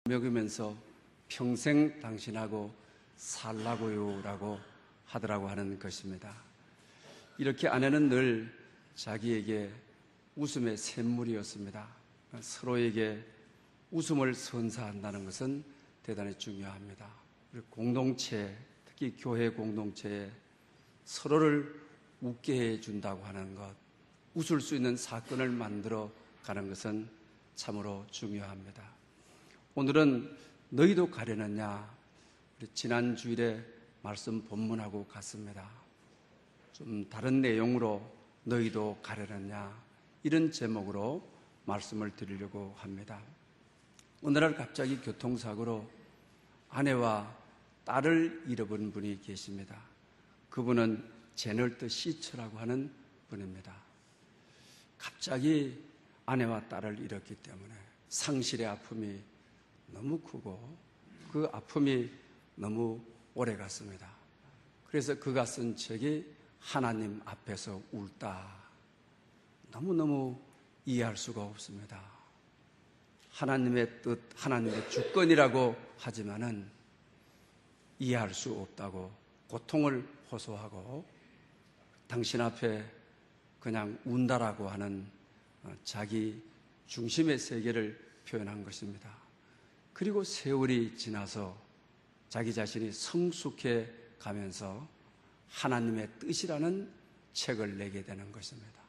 먹으면서 평생 당신하고 살라고요 라고 하더라고 하는 것입니다. 이렇게 아내는 늘 자기에게 웃음의 샘물이었습니다. 서로에게 웃음을 선사한다는 것은 대단히 중요합니다. 공동체, 특히 교회 공동체에 서로를 웃게 해준다고 하는 것, 웃을 수 있는 사건을 만들어 가는 것은 참으로 중요합니다. 오늘은 너희도 가려느냐, 우리 지난 주일에 말씀 본문하고 같습니다. 좀 다른 내용으로 너희도 가려느냐, 이런 제목으로 말씀을 드리려고 합니다. 오늘날 갑자기 교통사고로 아내와 딸을 잃어버린 분이 계십니다. 그분은 제널트 시처라고 하는 분입니다. 갑자기 아내와 딸을 잃었기 때문에 상실의 아픔이 너무 크고 그 아픔이 너무 오래 갔습니다. 그래서 그가 쓴 책이 하나님 앞에서 울다. 너무너무 이해할 수가 없습니다. 하나님의 뜻, 하나님의 주권이라고 하지만은 이해할 수 없다고 고통을 호소하고 당신 앞에 그냥 운다라고 하는 자기 중심의 세계를 표현한 것입니다. 그리고 세월이 지나서 자기 자신이 성숙해 가면서 하나님의 뜻이라는 책을 내게 되는 것입니다.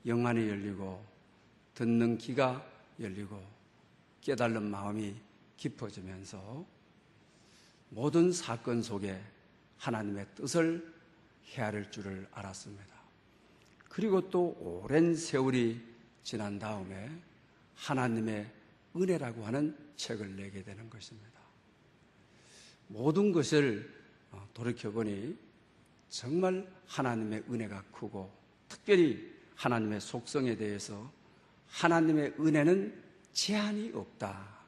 영안이 열리고 듣는 귀가 열리고 깨달은 마음이 깊어지면서 모든 사건 속에 하나님의 뜻을 헤아릴 줄을 알았습니다. 그리고 또 오랜 세월이 지난 다음에 하나님의 은혜라고 하는 책을 내게 되는 것입니다. 모든 것을 돌이켜보니 정말 하나님의 은혜가 크고 특별히 하나님의 속성에 대해서 하나님의 은혜는 제한이 없다.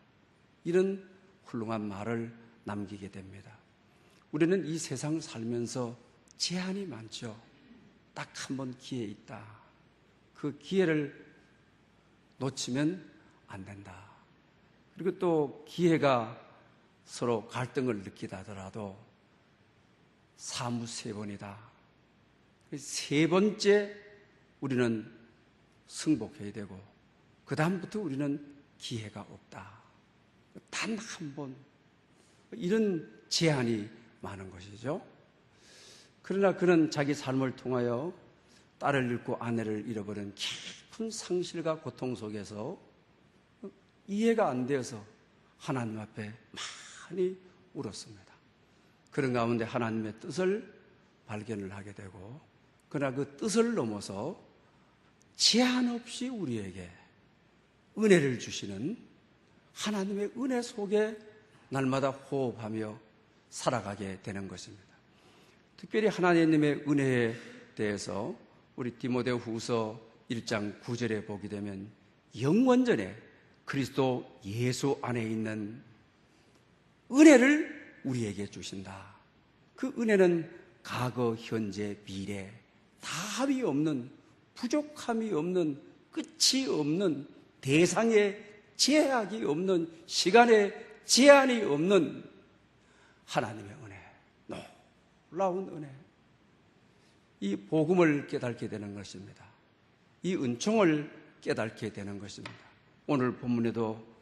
이런 훌륭한 말을 남기게 됩니다. 우리는 이 세상을 살면서 제한이 많죠. 딱 한 번 기회 있다. 그 기회를 놓치면 안 된다. 그리고 또 기회가 서로 갈등을 느끼다 하더라도 사무 세 번이다. 세 번째 우리는 승복해야 되고 그 다음부터 우리는 기회가 없다. 단 한 번. 이런 제한이 많은 것이죠. 그러나 그는 자기 삶을 통하여 딸을 잃고 아내를 잃어버린 깊은 상실과 고통 속에서 이해가 안 되어서 하나님 앞에 많이 울었습니다. 그런 가운데 하나님의 뜻을 발견을 하게 되고 그러나 그 뜻을 넘어서 제한 없이 우리에게 은혜를 주시는 하나님의 은혜 속에 날마다 호흡하며 살아가게 되는 것입니다. 특별히 하나님의 은혜에 대해서 우리 디모데 후서 1장 9절에 보게 되면 영원전에 그리스도 예수 안에 있는 은혜를 우리에게 주신다. 그 은혜는 과거, 현재, 미래 답이 없는, 부족함이 없는, 끝이 없는, 대상에 제약이 없는, 시간에 제한이 없는 하나님의 은혜, 놀라운 은혜. 이 복음을 깨닫게 되는 것입니다. 이 은총을 깨닫게 되는 것입니다. 오늘 본문에도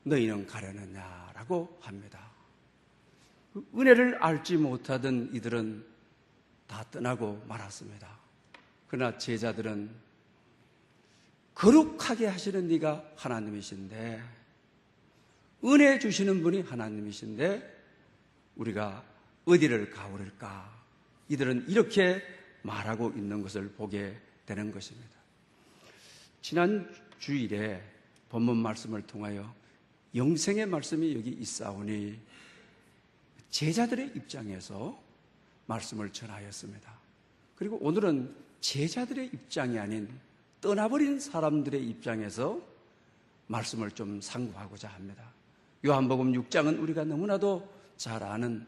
너희는 가려느냐라고 합니다. 그 은혜를 알지 못하던 이들은 다 떠나고 말았습니다. 그러나 제자들은 거룩하게 하시는 네가 하나님이신데, 은혜 주시는 분이 하나님이신데 우리가 어디를 가오를까? 이들은 이렇게 말하고 있는 것을 보게 되는 것입니다. 지난 주일에 본문 말씀을 통하여 영생의 말씀이 여기 있사오니 제자들의 입장에서 말씀을 전하였습니다. 그리고 오늘은 제자들의 입장이 아닌 떠나버린 사람들의 입장에서 말씀을 좀 상고하고자 합니다. 요한복음 6장은 우리가 너무나도 잘 아는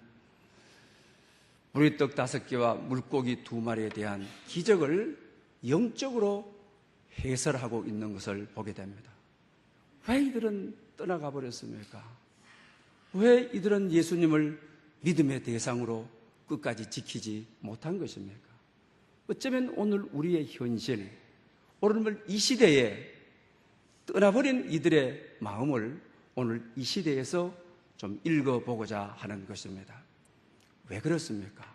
보리떡 5개와 물고기 2마리에 대한 기적을 영적으로 해설하고 있는 것을 보게 됩니다. 왜 이들은 떠나가 버렸습니까? 왜 이들은 예수님을 믿음의 대상으로 끝까지 지키지 못한 것입니까? 어쩌면 오늘 우리의 현실, 오늘 이 시대에 떠나버린 이들의 마음을 오늘 이 시대에서 좀 읽어보고자 하는 것입니다. 왜 그렇습니까?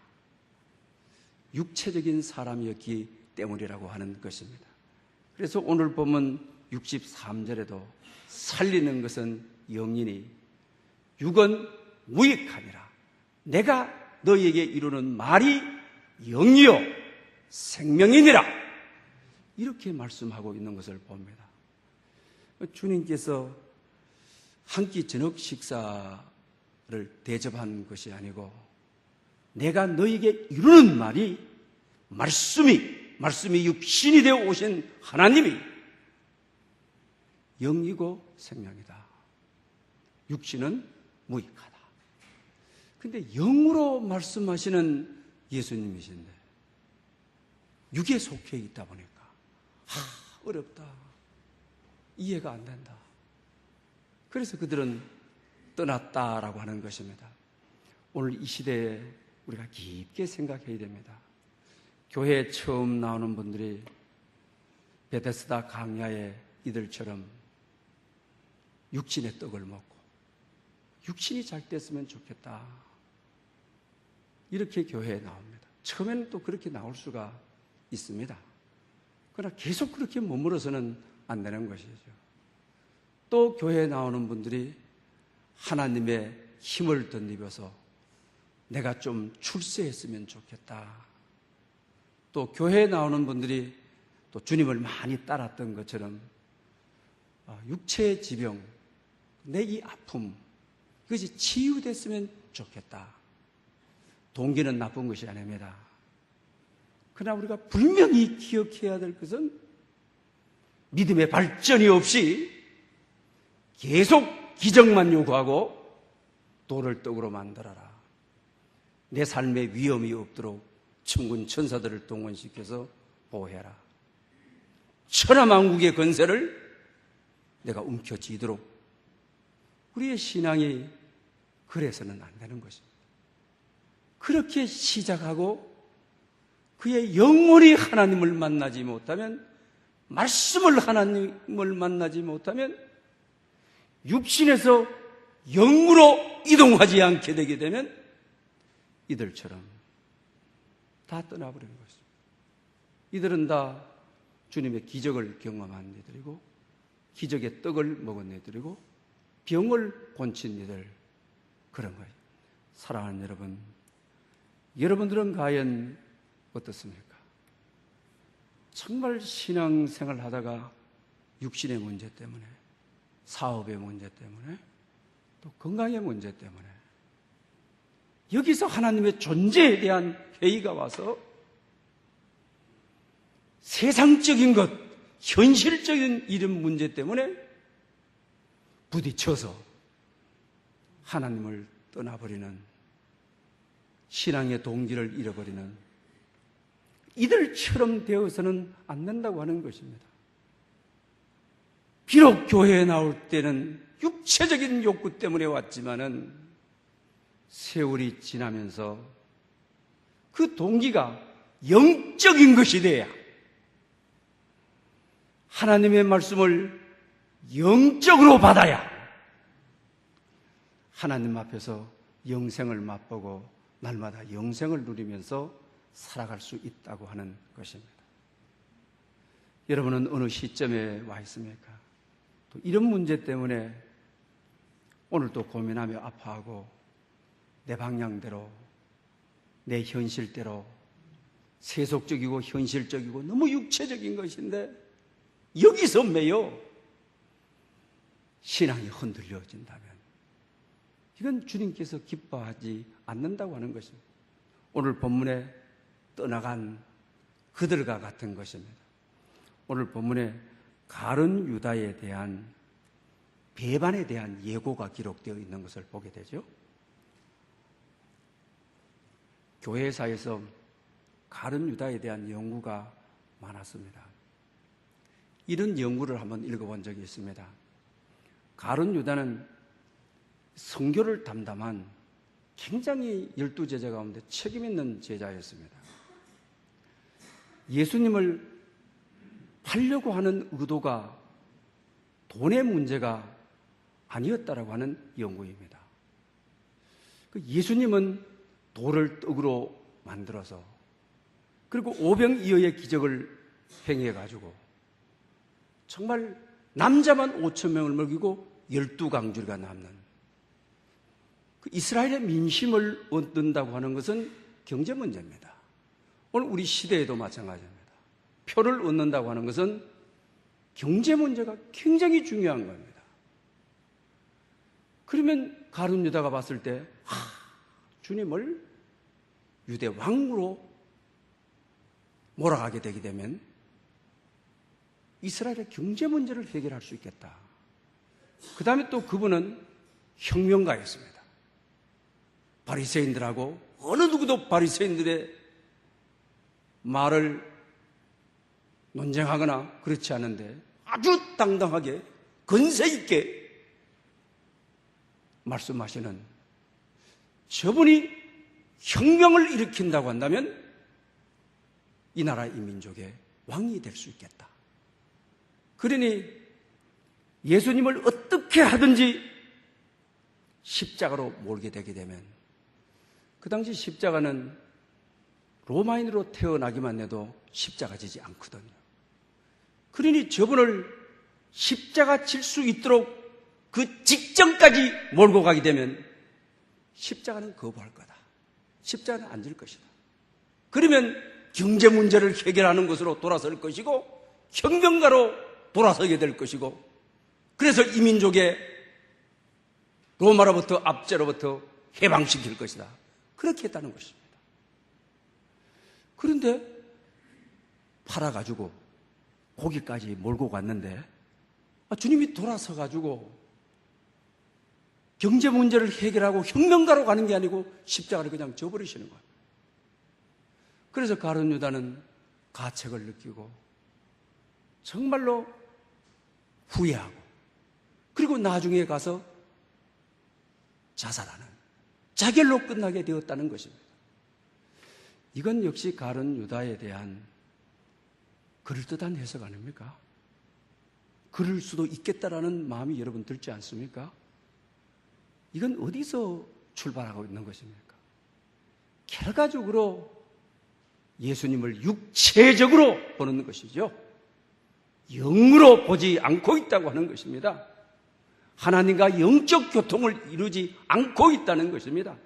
육체적인 사람이었기 때문이라고 하는 것입니다. 그래서 오늘 보면 63절에도 살리는 것은 영이니 육은 무익함이라. 내가 너희에게 이루는 말이 영이요 생명이니라. 이렇게 말씀하고 있는 것을 봅니다. 주님께서 한 끼 저녁 식사를 대접한 것이 아니고 내가 너희에게 이루는 말이 말씀이 육신이 되어 오신 하나님이 영이고 생명이다. 육신은 무익하다. 근데 영으로 말씀하시는 예수님이신데 육에 속해 있다 보니까 어렵다. 이해가 안 된다. 그래서 그들은 떠났다라고 하는 것입니다. 오늘 이 시대에 우리가 깊게 생각해야 됩니다. 교회에 처음 나오는 분들이 베데스다 강야의 이들처럼 육신의 떡을 먹고 육신이 잘 됐으면 좋겠다. 이렇게 교회에 나옵니다. 처음에는 또 그렇게 나올 수가 있습니다. 그러나 계속 그렇게 머물러서는 안 되는 것이죠. 또 교회에 나오는 분들이 하나님의 힘을 덧입어서 내가 좀 출세했으면 좋겠다. 또 교회에 나오는 분들이 또 주님을 많이 따랐던 것처럼 육체의 지병, 내 이 아픔, 그것이 치유됐으면 좋겠다. 동기는 나쁜 것이 아닙니다. 그러나 우리가 분명히 기억해야 될 것은 믿음의 발전이 없이 계속 기적만 요구하고 돌을 떡으로 만들어라. 내 삶에 위험이 없도록 천군 천사들을 동원시켜서 보호해라. 천하만국의 건세를 내가 움켜쥐도록 우리의 신앙이 그래서는 안 되는 것입니다. 그렇게 시작하고 그의 영혼이 하나님을 만나지 못하면, 말씀을 하나님을 만나지 못하면 육신에서 영으로 이동하지 않게 되게 되면 이들처럼 다 떠나버리는 것입니다. 이들은 다 주님의 기적을 경험한 이들이고 기적의 떡을 먹은 이들이고 병을 고친 이들, 그런 거예요. 사랑하는 여러분, 여러분들은 과연 어떻습니까? 정말 신앙생활 하다가 육신의 문제 때문에, 사업의 문제 때문에, 또 건강의 문제 때문에 여기서 하나님의 존재에 대한 회의가 와서 세상적인 것, 현실적인 이런 문제 때문에 부딪혀서 하나님을 떠나버리는, 신앙의 동기를 잃어버리는 이들처럼 되어서는 안 된다고 하는 것입니다. 비록 교회에 나올 때는 육체적인 욕구 때문에 왔지만은 세월이 지나면서 그 동기가 영적인 것이 돼야, 하나님의 말씀을 영적으로 받아야 하나님 앞에서 영생을 맛보고 날마다 영생을 누리면서 살아갈 수 있다고 하는 것입니다. 여러분은 어느 시점에 와 있습니까? 또 이런 문제 때문에 오늘도 고민하며 아파하고 내 방향대로, 내 현실대로 세속적이고 현실적이고 너무 육체적인 것인데 여기서 매여 신앙이 흔들려진다면 이건 주님께서 기뻐하지 않는다고 하는 것입니다. 오늘 본문에 떠나간 그들과 같은 것입니다. 오늘 본문에 가룟 유다에 대한 배반에 대한 예고가 기록되어 있는 것을 보게 되죠. 교회사에서 가룟 유다에 대한 연구가 많았습니다. 이런 연구를 한번 읽어본 적이 있습니다. 가룟 유다는 선교를 담당한 굉장히 12제자 가운데 책임 있는 제자였습니다. 예수님을 팔려고 하는 의도가 돈의 문제가 아니었다라고 하는 연구입니다. 예수님은 돌을 떡으로 만들어서 그리고 오병이어의 기적을 행해가지고 정말 남자만 5,000명을 먹이고 12강줄기가 남는 이스라엘의 민심을 얻는다고 하는 것은 경제 문제입니다. 오늘 우리 시대에도 마찬가지입니다. 표를 얻는다고 하는 것은 경제 문제가 굉장히 중요한 겁니다. 그러면 가룟 유다가 봤을 때 주님을 유대 왕으로 몰아가게 되게 되면 이스라엘의 경제 문제를 해결할 수 있겠다. 그 다음에 또 그분은 혁명가였습니다. 바리새인들하고 어느 누구도 바리새인들의 말을 논쟁하거나 그렇지 않은데 아주 당당하게 건세 있게 말씀하시는 저분이 혁명을 일으킨다고 한다면 이 나라 이 민족의 왕이 될 수 있겠다. 그러니 예수님을 어떻게 하든지 십자가로 몰게 되게 되면 그 당시 십자가는 로마인으로 태어나기만 해도 십자가 지지 않거든요. 그러니 저분을 십자가 질 수 있도록 그 직전까지 몰고 가게 되면 십자가는 거부할 거다. 십자가는 안 질 것이다. 그러면 경제 문제를 해결하는 것으로 돌아설 것이고 혁명가로 돌아서게 될 것이고 그래서 이 민족의 로마로부터 압제로부터 해방시킬 것이다. 그렇게 했다는 것입니다. 그런데 팔아가지고 거기까지 몰고 갔는데 주님이 돌아서가지고 경제 문제를 해결하고 혁명가로 가는 게 아니고 십자가를 그냥 져버리시는 거예요. 그래서 가룟 유다는 가책을 느끼고 정말로 후회하고 그리고 나중에 가서 자살하는 자결로 끝나게 되었다는 것입니다. 이건 역시 가룟 유다에 대한 그럴듯한 해석 아닙니까? 그럴 수도 있겠다라는 마음이 여러분 들지 않습니까? 이건 어디서 출발하고 있는 것입니까? 결과적으로 예수님을 육체적으로 보는 것이죠. 영으로 보지 않고 있다고 하는 것입니다. 하나님과 영적 교통을 이루지 않고 있다는 것입니다.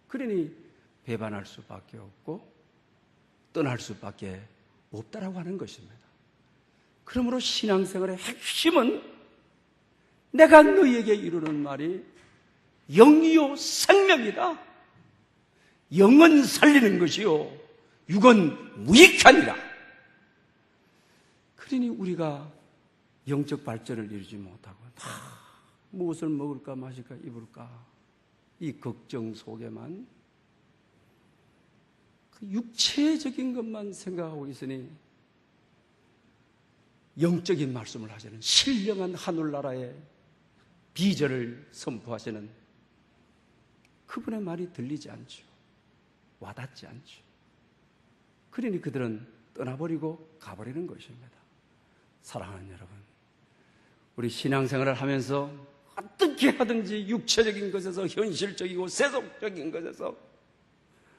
그러니 배반할 수밖에 없고 떠날 수밖에 없다라고 하는 것입니다. 그러므로 신앙생활의 핵심은 내가 너희에게 이루는 말이 영이요 생명이다. 영은 살리는 것이요 육은 무익하니라. 그러니 우리가 영적 발전을 이루지 못하고 무엇을 먹을까 마실까 입을까 이 걱정 속에만 그 육체적인 것만 생각하고 있으니 영적인 말씀을 하시는 신령한 하늘나라의 비전을 선포하시는 그분의 말이 들리지 않죠. 와닿지 않죠. 그러니 그들은 떠나버리고 가버리는 것입니다. 사랑하는 여러분, 우리 신앙생활을 하면서 어떻게 하든지 육체적인 것에서 현실적이고 세속적인 것에서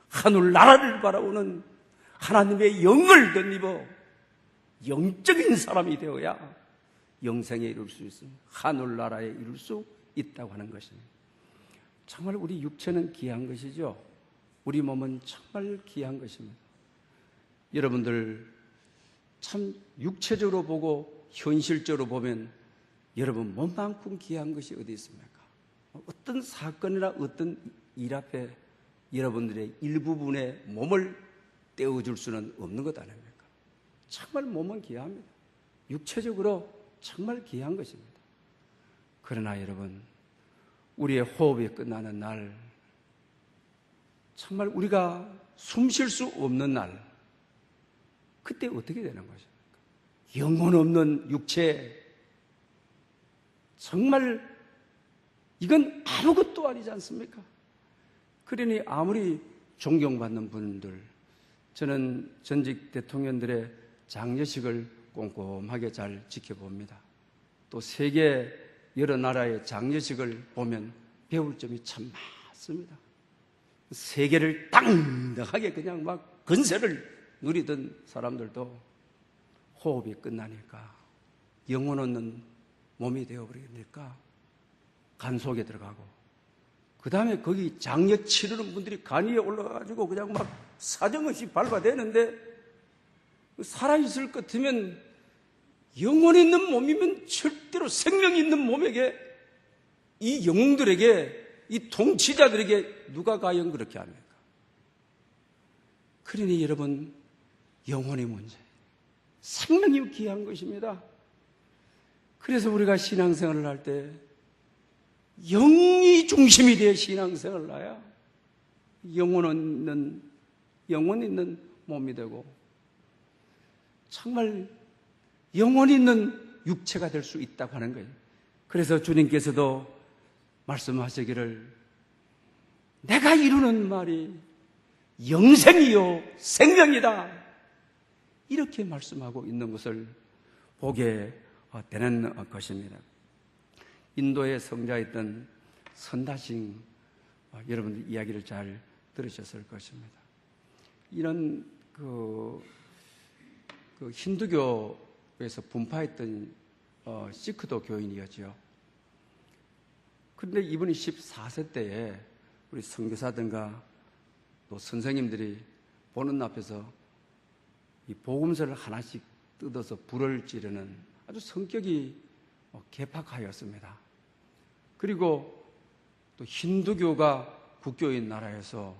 하늘나라를 바라보는 하나님의 영을 덧입어 영적인 사람이 되어야 영생에 이룰 수 있습니다. 하늘나라에 이룰 수 있다고 하는 것입니다. 정말 우리 육체는 귀한 것이죠. 우리 몸은 정말 귀한 것입니다. 여러분들 참 육체적으로 보고 현실적으로 보면 여러분 몸만큼 귀한 것이 어디 있습니까? 어떤 사건이나 어떤 일 앞에 여러분들의 일부분의 몸을 떼어줄 수는 없는 것 아닙니까? 정말 몸은 귀합니다. 육체적으로 정말 귀한 것입니다. 그러나 여러분, 우리의 호흡이 끝나는 날, 정말 우리가 숨 쉴 수 없는 날, 그때 어떻게 되는 것입니까? 영혼 없는 육체, 정말 이건 아무것도 아니지 않습니까? 그러니 아무리 존경받는 분들, 저는 전직 대통령들의 장례식을 꼼꼼하게 잘 지켜봅니다. 또 세계 여러 나라의 장례식을 보면 배울 점이 참 많습니다. 세계를 당당하게 그냥 막 건세를 누리던 사람들도 호흡이 끝나니까 영혼 없는 몸이 되어버리니까 간 속에 들어가고, 그 다음에 거기 장례 치르는 분들이 간 위에 올라가가지고 그냥 막 사정없이 밟아대는데, 살아있을 것 같으면 영혼 있는 몸이면 절대로 생명 있는 몸에게, 이 영웅들에게, 이 통치자들에게 누가 과연 그렇게 합니까? 그러니 여러분, 영혼의 문제, 생명이 귀한 것입니다. 그래서 우리가 신앙생활을 할 때 영이 중심이 되어 신앙생활을 해야 영혼 있는 몸이 되고 정말 영혼 있는 육체가 될 수 있다고 하는 거예요. 그래서 주님께서도 말씀하시기를 내가 이루는 말이 영생이요 생명이다, 이렇게 말씀하고 있는 것을 보게 되는 것입니다. 인도의 성자였던 선다싱, 여러분들 이야기를 잘 들으셨을 것입니다. 이런 힌두교에서 분파했던 시크도 교인이었죠. 그런데 이분이 14세 때에 우리 선교사들과 또 선생님들이 보는 앞에서 이 복음서를 하나씩 뜯어서 불을 지르는 아주 성격이 개팍하였습니다. 그리고 또 힌두교가 국교인 나라에서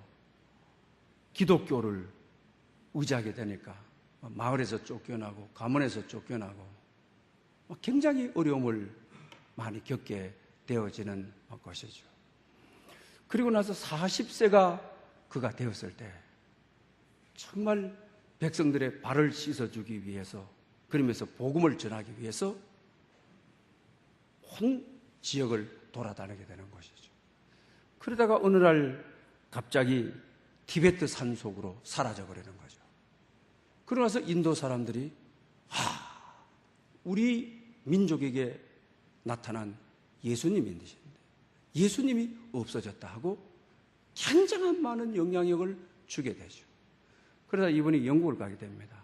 기독교를 의지하게 되니까 마을에서 쫓겨나고 가문에서 쫓겨나고 굉장히 어려움을 많이 겪게 되어지는 것이죠. 그리고 나서 40세가 그가 되었을 때 정말 백성들의 발을 씻어주기 위해서, 그러면서 복음을 전하기 위해서 온 지역을 돌아다니게 되는 것이죠. 그러다가 어느 날 갑자기 티베트 산속으로 사라져버리는 거죠. 그러고 나서 인도 사람들이 우리 민족에게 나타난 예수님인 것인데 예수님이 없어졌다 하고 굉장한 많은 영향력을 주게 되죠. 그러다 이분이 영국을 가게 됩니다.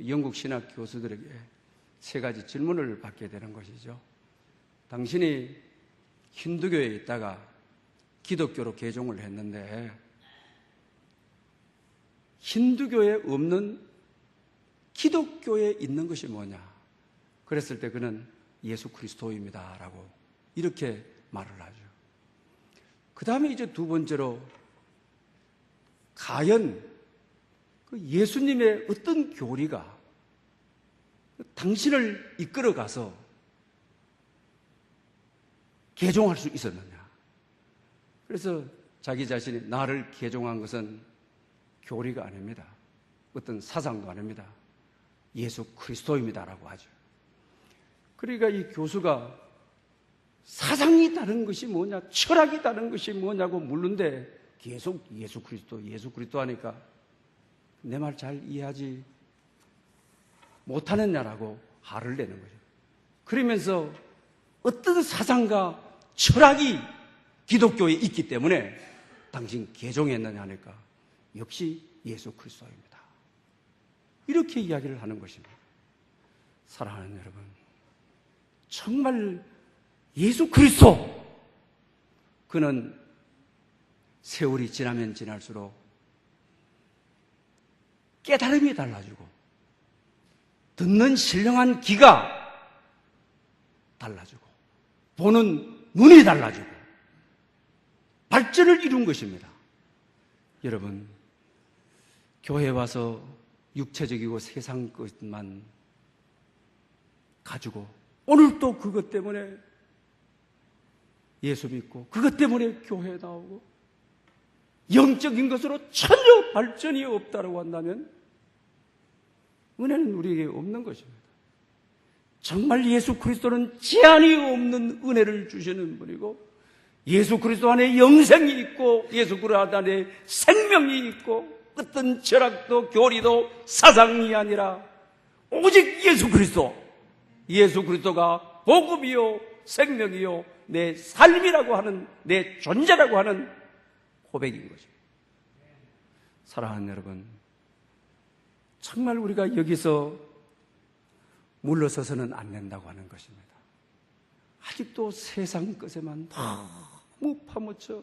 영국 신학 교수들에게 세 가지 질문을 받게 되는 것이죠. 당신이 힌두교에 있다가 기독교로 개종을 했는데 힌두교에 없는 기독교에 있는 것이 뭐냐? 그랬을 때 그는 예수 그리스도입니다 라고 이렇게 말을 하죠. 그 다음에 이제 두 번째로, 과연 그 예수님의 어떤 교리가 당신을 이끌어가서 개종할 수 있었느냐? 그래서 자기 자신이 나를 개종한 것은 교리가 아닙니다. 어떤 사상도 아닙니다. 예수 그리스도입니다라고 하죠. 그러니까 이 교수가 사상이 다른 것이 뭐냐, 철학이 다른 것이 뭐냐고 묻는데 계속 예수 그리스도 하니까 내 말 잘 이해하지 못하느냐라고 화를 내는 거죠. 그러면서 어떤 사상과 철학이 기독교에 있기 때문에 당신 개종했느냐 하니까 역시 예수 그리스도입니다. 이렇게 이야기를 하는 것입니다. 사랑하는 여러분, 정말 예수 그리스도, 그는 세월이 지나면 지날수록 깨달음이 달라지고 듣는 신령한 귀가 달라지고 보는 눈이 달라지고 발전을 이룬 것입니다. 여러분, 교회에 와서 육체적이고 세상 것만 가지고 오늘 또 그것 때문에 예수 믿고 그것 때문에 교회에 나오고 영적인 것으로 전혀 발전이 없다고 한다면 은혜는 우리에게 없는 것입니다. 정말 예수 그리스도는 제한이 없는 은혜를 주시는 분이고, 예수 그리스도 안에 영생이 있고, 예수 그리스도 안에 생명이 있고, 어떤 철학도 교리도 사상이 아니라 오직 예수 그리스도가 복음이요 생명이요 내 삶이라고 하는, 내 존재라고 하는 고백인 거죠. 사랑하는 여러분, 정말 우리가 여기서 물러서서는 안 된다고 하는 것입니다. 아직도 세상 것에만 너무 파묻혀.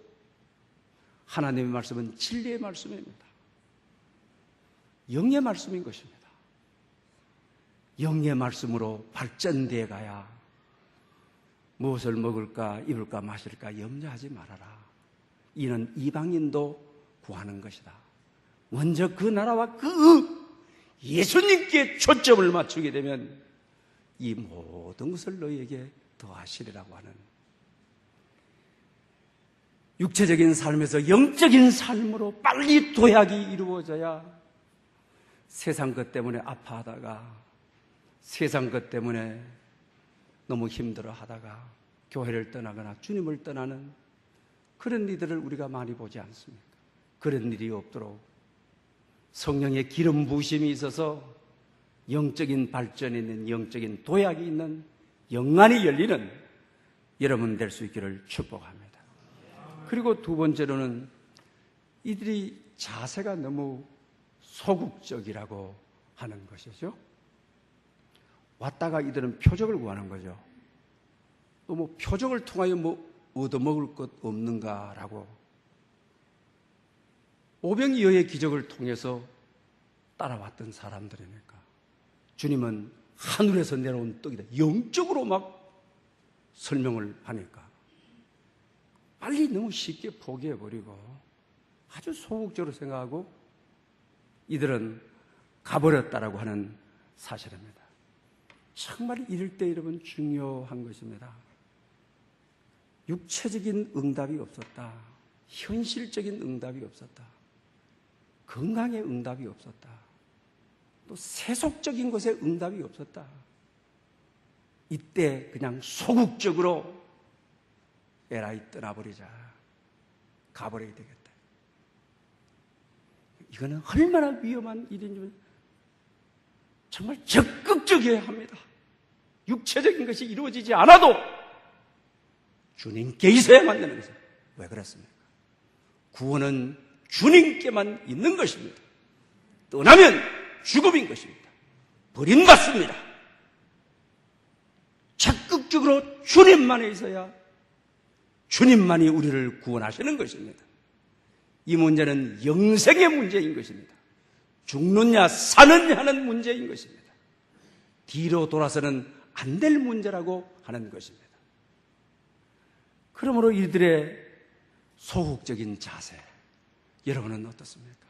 하나님의 말씀은 진리의 말씀입니다. 영의 말씀인 것입니다. 영의 말씀으로 발전되어 가야 무엇을 먹을까 입을까 마실까 염려하지 말아라. 이는 이방인도 구하는 것이다. 먼저 그 나라와 그 예수님께 초점을 맞추게 되면 이 모든 것을 너희에게 더하시리라고 하는, 육체적인 삶에서 영적인 삶으로 빨리 도약이 이루어져야 세상 것 때문에 아파하다가, 세상 것 때문에 너무 힘들어 하다가 교회를 떠나거나 주님을 떠나는 그런 일들을 우리가 많이 보지 않습니까? 그런 일이 없도록 성령의 기름 부으심이 있어서 영적인 발전이 있는, 영적인 도약이 있는, 영안이 열리는 여러분 될 수 있기를 축복합니다. 그리고 두 번째로는 이들이 자세가 너무 소극적이라고 하는 것이죠. 왔다가 이들은 표적을 구하는 거죠. 또 뭐 표적을 통하여 뭐 얻어먹을 것 없는가라고. 오병이어의 기적을 통해서 따라왔던 사람들이니까. 주님은 하늘에서 내려온 떡이다. 영적으로 막 설명을 하니까 빨리 너무 쉽게 포기해버리고 아주 소극적으로 생각하고 이들은 가버렸다라고 하는 사실입니다. 정말 이럴 때 여러분 중요한 것입니다. 육체적인 응답이 없었다. 현실적인 응답이 없었다. 건강의 응답이 없었다. 또 세속적인 것에 응답이 없었다. 이때 그냥 소극적으로 에라이 떠나버리자. 가버려야 되겠다. 이거는 얼마나 위험한 일인지 정말 적극적이어야 합니다. 육체적인 것이 이루어지지 않아도 주님께 있어야만 되는 것입니다. 왜 그렇습니까? 구원은 주님께만 있는 것입니다. 떠나면 죽음인 것입니다. 버림받습니다. 적극적으로 주님만에 있어야 주님만이 우리를 구원하시는 것입니다. 이 문제는 영생의 문제인 것입니다. 죽느냐 사느냐 하는 문제인 것입니다. 뒤로 돌아서는 안 될 문제라고 하는 것입니다. 그러므로 이들의 소극적인 자세, 여러분은 어떻습니까?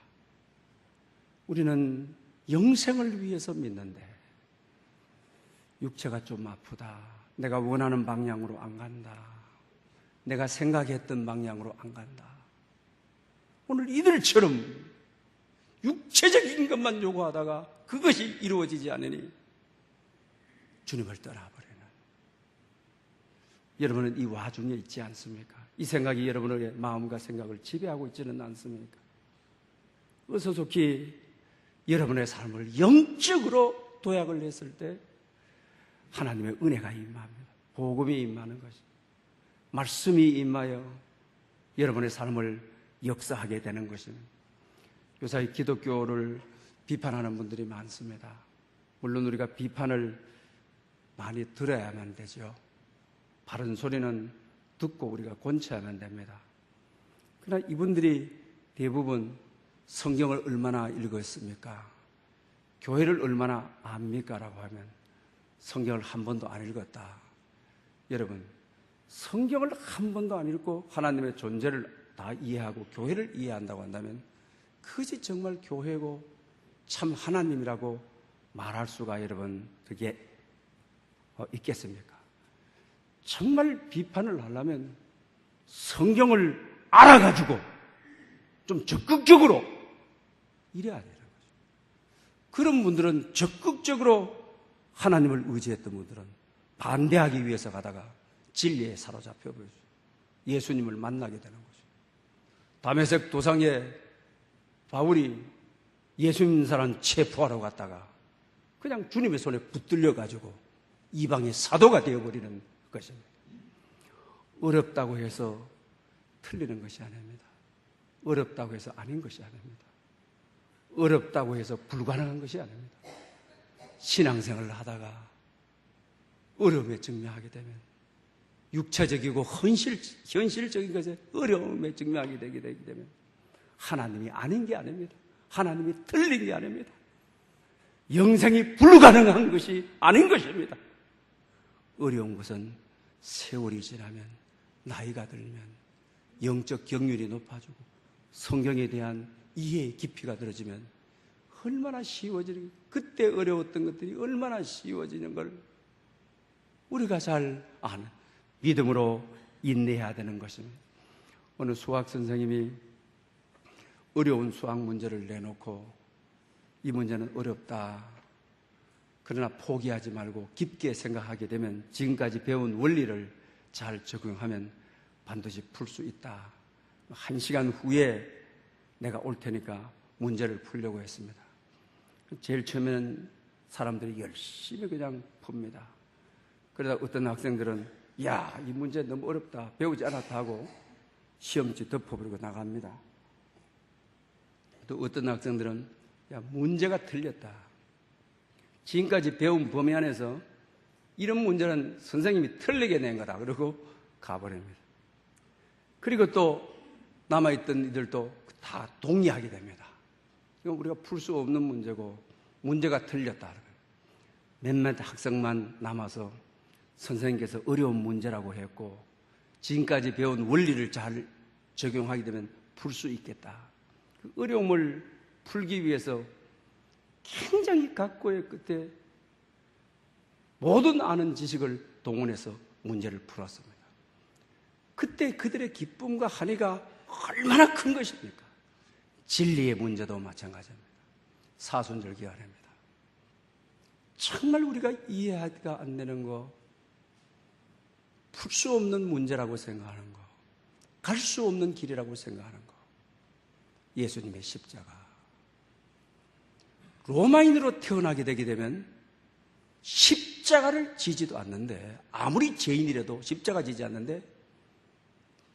우리는 영생을 위해서 믿는데 육체가 좀 아프다, 내가 원하는 방향으로 안 간다, 내가 생각했던 방향으로 안 간다. 오늘 이들처럼 육체적인 것만 요구하다가 그것이 이루어지지 않으니 주님을 떠나버리는, 여러분은 이 와중에 있지 않습니까? 이 생각이 여러분의 마음과 생각을 지배하고 있지는 않습니까? 어서 좋게 여러분의 삶을 영적으로 도약을 했을 때 하나님의 은혜가 임합니다. 복음이 임하는 것이, 말씀이 임하여 여러분의 삶을 역사하게 되는 것입니다. 요새 기독교를 비판하는 분들이 많습니다. 물론 우리가 비판을 많이 들어야만 되죠. 바른 소리는 듣고 우리가 권쳐야만 됩니다. 그러나 이분들이 대부분 성경을 얼마나 읽었습니까? 교회를 얼마나 압니까? 라고 하면 성경을 한 번도 안 읽었다. 여러분, 성경을 한 번도 안 읽고 하나님의 존재를 다 이해하고 교회를 이해한다고 한다면 그것이 정말 교회고 참 하나님이라고 말할 수가 여러분 그게 있겠습니까? 정말 비판을 하려면 성경을 알아가지고 좀 적극적으로 이래야 되는 거죠. 그런 분들은 적극적으로 하나님을 의지했던 분들은 반대하기 위해서 가다가 진리에 사로잡혀 버렸어요. 예수님을 만나게 되는 거죠. 다메섹 도상에 바울이 예수 믿는 사람 체포하러 갔다가 그냥 주님의 손에 붙들려 가지고 이방의 사도가 되어버리는 것입니다. 어렵다고 해서 틀리는 것이 아닙니다. 어렵다고 해서 아닌 것이 아닙니다. 어렵다고 해서 불가능한 것이 아닙니다. 신앙생활을 하다가 어려움에 직면하게 되면 육체적이고 현실적인 것에 어려움에 직면하게 되게 되면 하나님이 아닌 게 아닙니다. 하나님이 틀린 게 아닙니다. 영생이 불가능한 것이 아닌 것입니다. 어려운 것은 세월이 지나면, 나이가 들면 영적 경륜이 높아지고 성경에 대한 이해의 깊이가 들어지면 얼마나 쉬워지는, 그때 어려웠던 것들이 얼마나 쉬워지는 걸 우리가 잘 아는, 믿음으로 인내해야 되는 것입니다. 어느 수학 선생님이 어려운 수학 문제를 내놓고 이 문제는 어렵다, 그러나 포기하지 말고 깊게 생각하게 되면 지금까지 배운 원리를 잘 적용하면 반드시 풀 수 있다. 1시간 후에 내가 올 테니까 문제를 풀려고 했습니다. 제일 처음에는 사람들이 열심히 그냥 풉니다. 그러다 어떤 학생들은 야, 이 문제 너무 어렵다, 배우지 않았다 하고 시험지 덮어버리고 나갑니다. 또 어떤 학생들은 야, 문제가 틀렸다, 지금까지 배운 범위 안에서 이런 문제는 선생님이 틀리게 낸 거다, 그러고 가버립니다. 그리고 또 남아있던 이들도 다 동의하게 됩니다. 이건 우리가 풀 수 없는 문제고 문제가 틀렸다. 몇몇 학생만 남아서 선생님께서 어려운 문제라고 했고 지금까지 배운 원리를 잘 적용하게 되면 풀 수 있겠다. 그 어려움을 풀기 위해서 굉장히 각고의 끝에 모든 아는 지식을 동원해서 문제를 풀었습니다. 그때 그들의 기쁨과 한의가 얼마나 큰 것입니까? 진리의 문제도 마찬가지입니다. 사순절기아랍니다. 정말 우리가 이해가 안 되는 거, 풀 수 없는 문제라고 생각하는 거, 갈 수 없는 길이라고 생각하는 거, 예수님의 십자가. 로마인으로 태어나게 되게 되면 십자가를 지지도 않는데, 아무리 죄인이라도 십자가 지지 않는데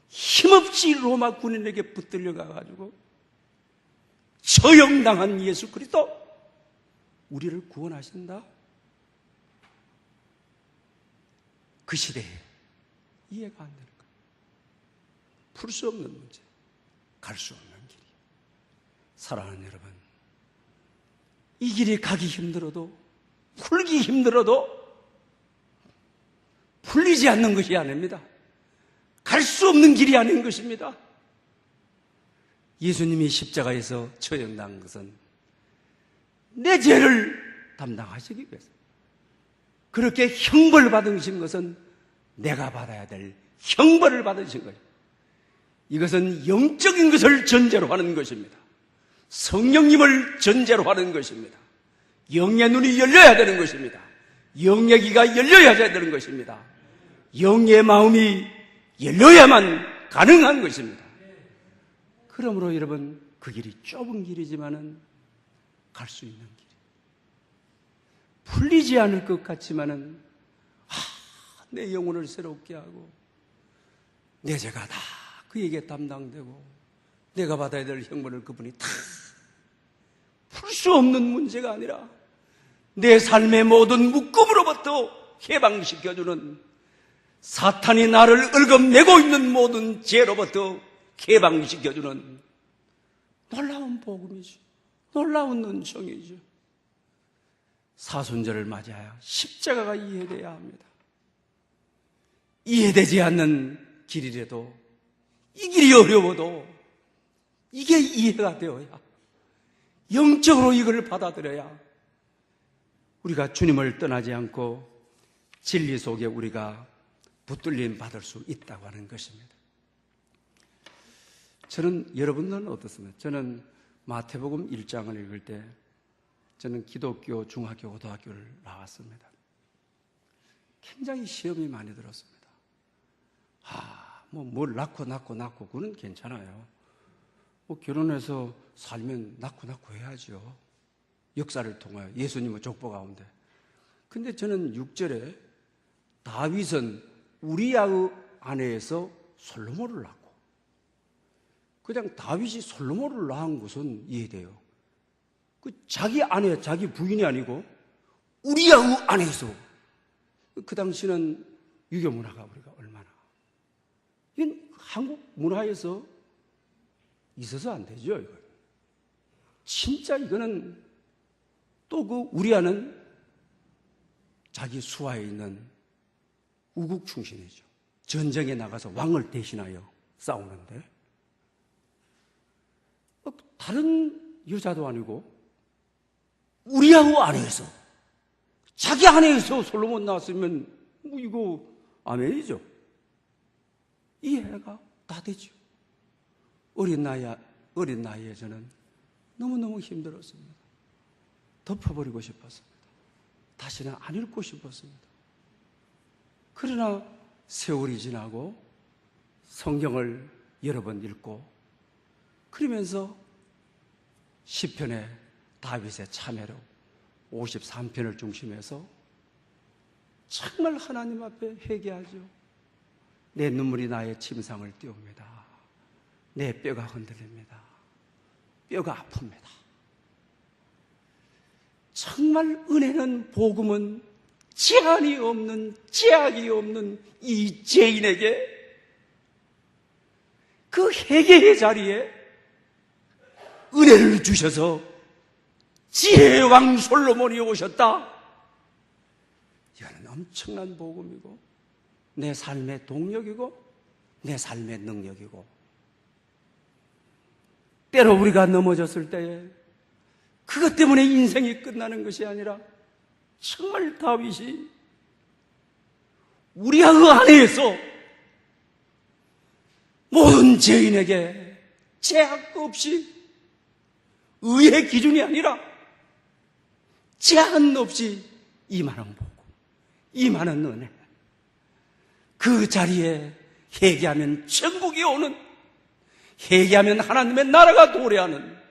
힘없이 로마 군인에게 붙들려 가가지고 처형당한 예수 그리스도, 우리를 구원하신다? 그 시대에 이해가 안 되는 거예요. 풀 수 없는 문제, 갈 수 없는 길이. 사랑하는 여러분, 이 길이 가기 힘들어도, 풀기 힘들어도 풀리지 않는 것이 아닙니다. 갈 수 없는 길이 아닌 것입니다. 예수님이 십자가에서 처형당한 것은 내 죄를 담당하시기 위해서, 그렇게 형벌 받으신 것은 내가 받아야 될 형벌을 받으신 거예요. 이것은 영적인 것을 전제로 하는 것입니다. 성령님을 전제로 하는 것입니다. 영의 눈이 열려야 되는 것입니다. 영의 귀가 열려야 되는 것입니다. 영의 마음이 열려야만 가능한 것입니다. 그러므로 여러분, 그 길이 좁은 길이지만은 갈 수 있는 길. 풀리지 않을 것 같지만은 내 영혼을 새롭게 하고 내 죄가 다 그에게 담당되고 내가 받아야 될 형벌을 그분이 다 풀 수 없는 문제가 아니라 내 삶의 모든 묶음으로부터 해방시켜주는, 사탄이 나를 얽어매고 있는 모든 죄로부터 해방시켜주는 놀라운 복음이죠. 놀라운 은총이죠. 사순절을 맞이하여 십자가가 이해되어야 합니다. 이해되지 않는 길이라도, 이 길이 어려워도 이게 이해가 되어야, 영적으로 이걸 받아들여야 우리가 주님을 떠나지 않고 진리 속에 우리가 붙들림 받을 수 있다고 하는 것입니다. 저는, 여러분들은 어떻습니까? 저는 마태복음 1장을 읽을 때 저는 기독교 중학교 고등학교를 나왔습니다. 굉장히 시험이 많이 들었습니다. 뭘 낳고 그건 괜찮아요. 결혼해서 살면 낳고 해야죠. 역사를 통하여 예수님의 족보 가운데. 근데 저는 6절에 다윗은 우리아의 아내에서 솔로몬을 낳고, 그냥 다윗이 솔로몬을 낳은 것은 이해돼요. 자기 아내, 자기 부인이 아니고 우리아의 아내에서. 그 당시는 유교 문화가 우리가 얼마나, 이건 한국 문화에서 있어서 안 되죠. 이거 진짜 이거는 또 그 우리아는 자기 수하에 있는 우국 충신이죠. 전쟁에 나가서 왕을 대신하여 싸우는데 다른 여자도 아니고 우리아의 아내에서, 자기 아내에서 솔로몬 나왔으면 이거 아멘이죠. 이해가 다 되죠. 어린 나이에 저는 너무너무 힘들었습니다. 덮어버리고 싶었습니다. 다시는 안 읽고 싶었습니다. 그러나 세월이 지나고 성경을 여러 번 읽고 그러면서 시편의 다윗의 참회로 53편을 중심해서 정말 하나님 앞에 회개하죠. 내 눈물이 나의 침상을 띄웁니다. 내 뼈가 흔들립니다. 뼈가 아픕니다. 정말 은혜는, 복음은 제한이 없는, 제약이 없는 이 죄인에게 그 회개의 자리에 은혜를 주셔서 지혜의 왕 솔로몬이 오셨다. 이거는 엄청난 복음이고 내 삶의 동력이고 내 삶의 능력이고, 때로 우리가 넘어졌을 때에 그것 때문에 인생이 끝나는 것이 아니라 정말 다윗이 우리아의 아내에서 모든 죄인에게 제약 없이, 의의 기준이 아니라 제한 없이 이 많은 복음, 이 많은 은혜, 그 자리에 회개하면 천국이 오는, 회개하면 하나님의 나라가 도래하는,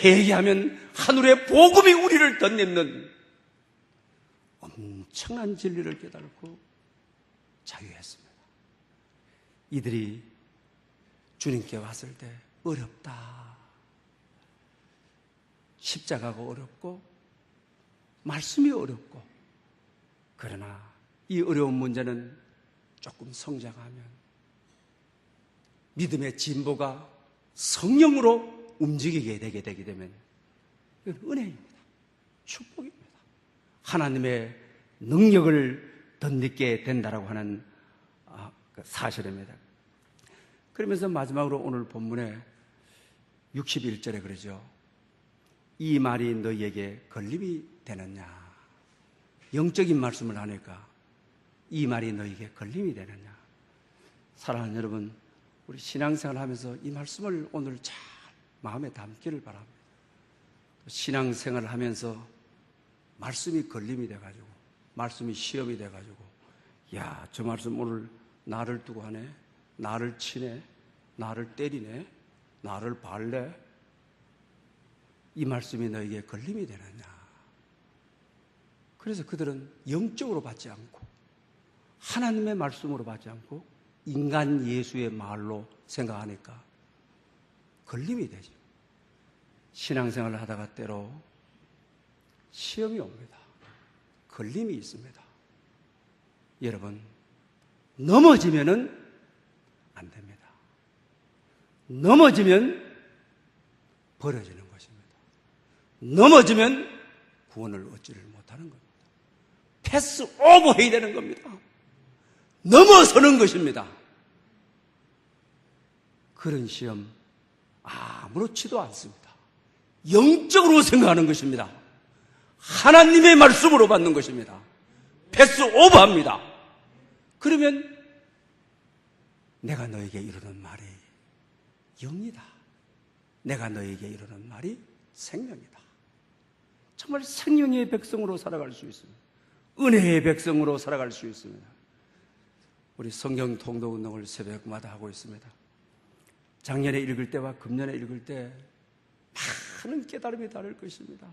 회개하면 하늘의 복음이 우리를 덧입는 엄청난 진리를 깨달고 자유했습니다. 이들이 주님께 왔을 때 어렵다, 십자가가 어렵고 말씀이 어렵고, 그러나 이 어려운 문제는 조금 성장하면 믿음의 진보가 성령으로 움직이게 되게 되면 이건 은혜입니다. 축복입니다. 하나님의 능력을 덧입게 된다라고 하는 사실입니다. 그러면서 마지막으로 오늘 본문에 61절에 그러죠. 이 말이 너희에게 걸림이 되느냐. 영적인 말씀을 하니까 이 말이 너희에게 걸림이 되느냐. 사랑하는 여러분, 우리 신앙생활 하면서 이 말씀을 오늘 잘 마음에 담기를 바랍니다. 신앙생활을 하면서 말씀이 걸림이 돼가지고, 말씀이 시험이 돼가지고, 야, 저 말씀 오늘 나를 두고 하네, 나를 치네, 나를 때리네, 나를 발래, 이 말씀이 너에게 걸림이 되느냐. 그래서 그들은 영적으로 받지 않고 하나님의 말씀으로 받지 않고 인간 예수의 말로 생각하니까 걸림이 되죠. 신앙생활을 하다가 때로 시험이 옵니다. 걸림이 있습니다. 여러분, 넘어지면은 안 됩니다. 넘어지면 버려지는 것입니다. 넘어지면 구원을 얻지를 못하는 겁니다. 패스 오버 해야 되는 겁니다. 넘어서는 것입니다. 그런 시험 아무렇지도 않습니다. 영적으로 생각하는 것입니다. 하나님의 말씀으로 받는 것입니다. 패스 오버합니다. 그러면 내가 너에게 이르는 말이 영이다. 내가 너에게 이르는 말이 생명이다. 정말 생명의 백성으로 살아갈 수 있습니다. 은혜의 백성으로 살아갈 수 있습니다. 우리 성경 통독 운동을 새벽마다 하고 있습니다. 작년에 읽을 때와 금년에 읽을 때 많은 깨달음이 다를 것입니다.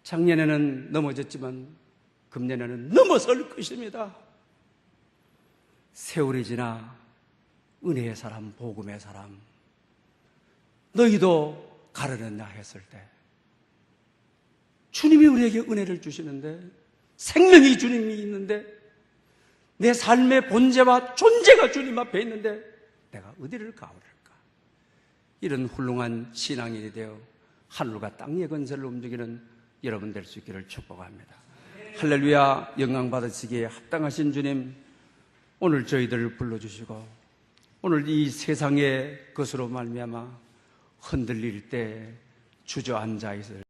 작년에는 넘어졌지만 금년에는 넘어설 것입니다. 세월이 지나 은혜의 사람, 복음의 사람, 너희도 가르느냐 했을 때 주님이 우리에게 은혜를 주시는데, 생명이 주님이 있는데, 내 삶의 본체와 존재가 주님 앞에 있는데 내가 어디를 가오를까? 이런 훌륭한 신앙인이 되어 하늘과 땅의 건설을 움직이는 여러분 될 수 있기를 축복합니다. 할렐루야. 영광 받으시기에 합당하신 주님, 오늘 저희들을 불러주시고 오늘 이 세상의 것으로 말미암아 흔들릴 때 주저앉아 있을